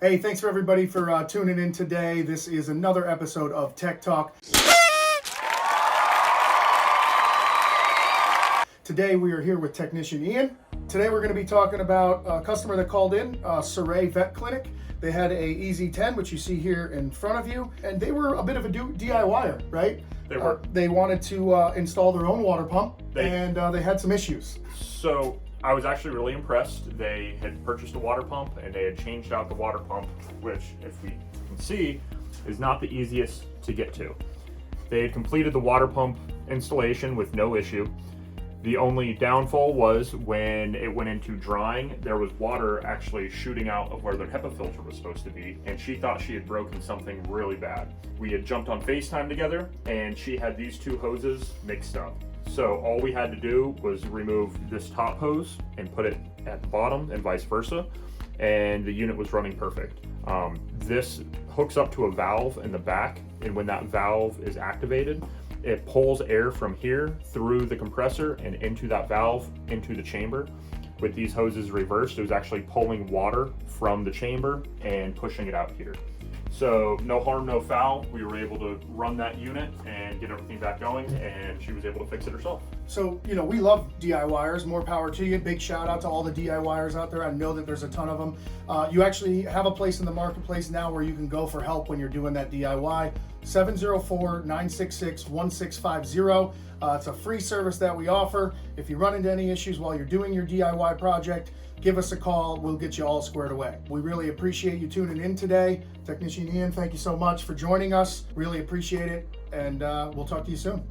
Hey, thanks for everybody for tuning in today. This is another episode of Tech Talk. Today we are here with technician Ian. Today we're going to be talking about a customer that called in, Saray Vet Clinic. They had a EZ10, which you see here in front of you, and they were a bit of a DIYer, right? They were. They wanted to install their own water pump, and they had some issues. So I was actually really impressed. They had purchased a water pump and they had changed out the water pump, which, if we can see, is not the easiest to get to. They had completed the water pump installation with no issue. The only downfall was when it went into drying, there was water actually shooting out of where their HEPA filter was supposed to be, and she thought she had broken something really bad. We had jumped on FaceTime together, and she had these two hoses mixed up. So all we had to do was remove this top hose and put it at the bottom and vice versa, and the unit was running perfect. This hooks up to a valve in the back, and when that valve is activated, it pulls air from here through the compressor and into that valve, into the chamber. With these hoses reversed, it was actually pulling water from the chamber and pushing it out here. So no harm, no foul. We were able to run that unit and get everything back going, and she was able to fix it herself. So, you know, we love DIYers. More power to you. Big shout out to all the DIYers out there. I know that there's a ton of them. You actually have a place in the marketplace now where you can go for help when you're doing that DIY. 704-966-1650. It's a free service that we offer. If you run into any issues while you're doing your DIY project, give us a call. We'll get you all squared away. We really appreciate you tuning in today. Technician Ian, thank you so much for joining us. Really appreciate it. And we'll talk to you soon.